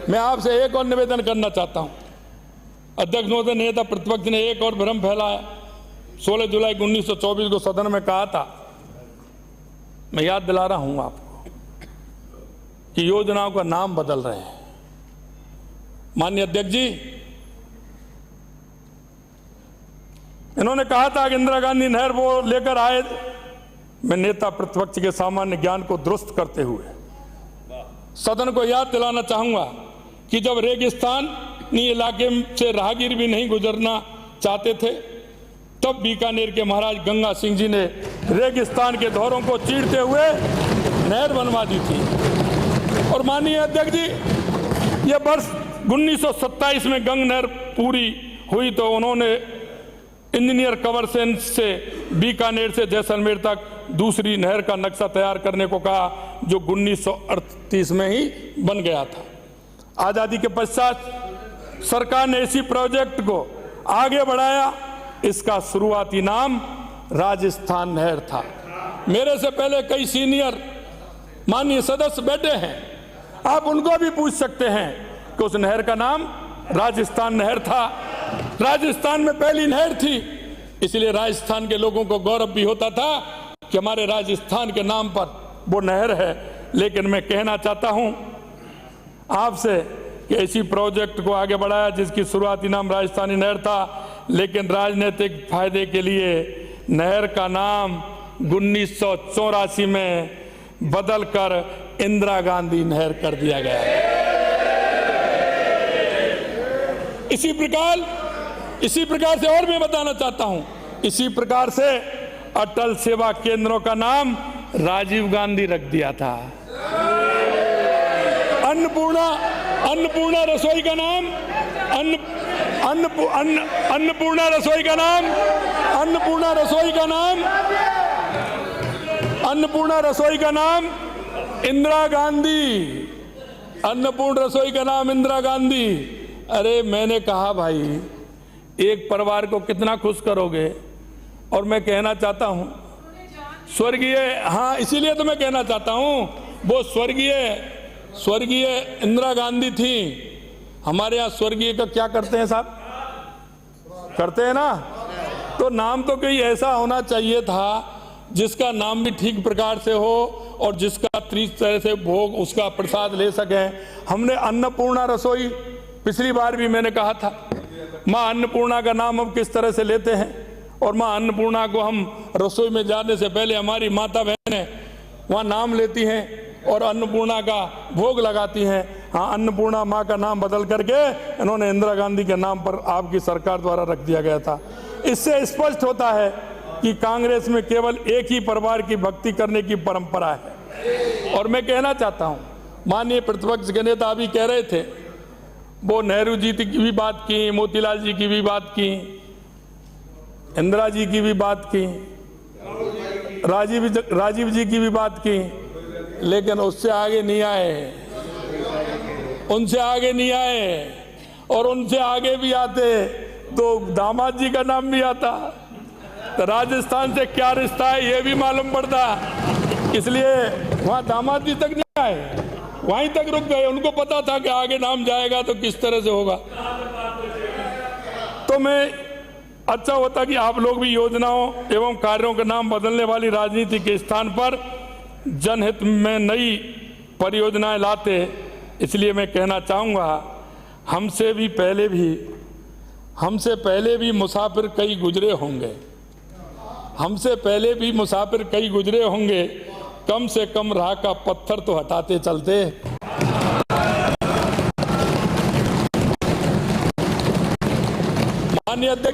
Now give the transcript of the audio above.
मैं आपसे एक और निवेदन करना चाहता हूं। अध्यक्ष महोदय, नेता प्रतिपक्ष ने एक और भ्रम फैलाया। 16 जुलाई 1924 को सदन में कहा था, मैं याद दिला रहा हूं आपको, कि योजनाओं का नाम बदल रहे हैं। माननीय अध्यक्ष जी, इन्होंने कहा था कि इंदिरा गांधी नहर वो लेकर आए। मैं नेता प्रतिपक्ष के सामान्य ज्ञान को दुरुस्त करते हुए सदन को याद दिलाना चाहूंगा कि जब रेगिस्तानी इलाके से राहगीर भी नहीं गुजरना चाहते थे, तब बीकानेर के महाराज गंगा सिंह जी ने रेगिस्तान के दौरों को चीरते हुए नहर बनवा दी थी। और माननीय अध्यक्ष जी, यह वर्ष 1927 में गंग नहर पूरी हुई तो उन्होंने इंजीनियर कंवर सेन से बीकानेर से जैसलमेर तक दूसरी नहर का नक्शा तैयार करने को कहा, जो 1938 में ही बन गया था। आजादी के पश्चात सरकार ने इसी प्रोजेक्ट को आगे बढ़ाया। इसका शुरुआती नाम राजस्थान नहर था। मेरे से पहले कई सीनियर माननीय सदस्य बैठे हैं, आप उनको भी पूछ सकते हैं कि उस नहर का नाम राजस्थान नहर था। राजस्थान में पहली नहर थी, इसलिए राजस्थान के लोगों को गौरव भी होता था कि हमारे राजस्थान के नाम पर वो नहर है। लेकिन मैं कहना चाहता हूं आपसे कि इसी प्रोजेक्ट को आगे बढ़ाया जिसकी शुरुआती नाम राजस्थानी नहर था, लेकिन राजनीतिक फायदे के लिए नहर का नाम 1984 में बदलकर इंदिरा गांधी नहर कर दिया गया। इसी प्रकार से और मैं बताना चाहता हूं, इसी प्रकार से अटल सेवा केंद्रों का नाम राजीव गांधी रख दिया था। अन्नपूर्णा रसोई का नाम अन्नपूर्णा रसोई का नाम इंदिरा गांधी। अन्नपूर्ण रसोई का नाम इंदिरा गांधी। अरे मैंने कहा भाई, एक परिवार को कितना खुश करोगे। और मैं कहना चाहता हूं स्वर्गीय, हाँ इसीलिए तो मैं कहना चाहता हूं, वो स्वर्गीय इंदिरा गांधी थी। हमारे यहाँ स्वर्गीय का क्या करते हैं साहब, करते हैं ना, तो नाम तो कोई ऐसा होना चाहिए था जिसका नाम भी ठीक प्रकार से हो और जिसका तीस तरह से भोग उसका प्रसाद ले सकें। हमने अन्नपूर्णा रसोई, पिछली बार भी मैंने कहा था, माँ अन्नपूर्णा का नाम हम किस तरह से लेते हैं, और माँ अन्नपूर्णा को हम रसोई में जाने से पहले हमारी माता बहनें वहाँ नाम लेती हैं और अन्नपूर्णा का भोग लगाती हैं। हाँ, अन्नपूर्णा माँ का नाम बदल करके इन्होंने इंदिरा गांधी के नाम पर आपकी सरकार द्वारा रख दिया गया था। इससे स्पष्ट होता है कि कांग्रेस में केवल एक ही परिवार की भक्ति करने की परंपरा है। और मैं कहना चाहता हूँ, माननीय प्रतिपक्ष के नेता अभी कह रहे थे, वो नेहरू जी की भी बात की, मोतीलाल जी की भी बात की, इंदिरा जी की भी बात की, राजीव जी की भी बात की, लेकिन उससे आगे नहीं आए, उनसे आगे नहीं आए। और उनसे आगे भी आते तो दामाद जी का नाम भी आता, तो राजस्थान से क्या रिश्ता है ये भी मालूम पड़ता। इसलिए वहाँ दामाद जी तक नहीं आए, वहीं तक रुक गए। उनको पता था कि आगे नाम जाएगा तो किस तरह से होगा। तो मैं अच्छा होता कि आप लोग भी योजनाओं एवं कार्यों के नाम बदलने वाली राजनीति के स्थान पर जनहित में नई परियोजनाएं लाते। इसलिए मैं कहना चाहूँगा, हमसे पहले भी मुसाफिर कई गुजरे होंगे, कम से कम राह का पत्थर तो हटाते चलते। माननीय अध्यक्ष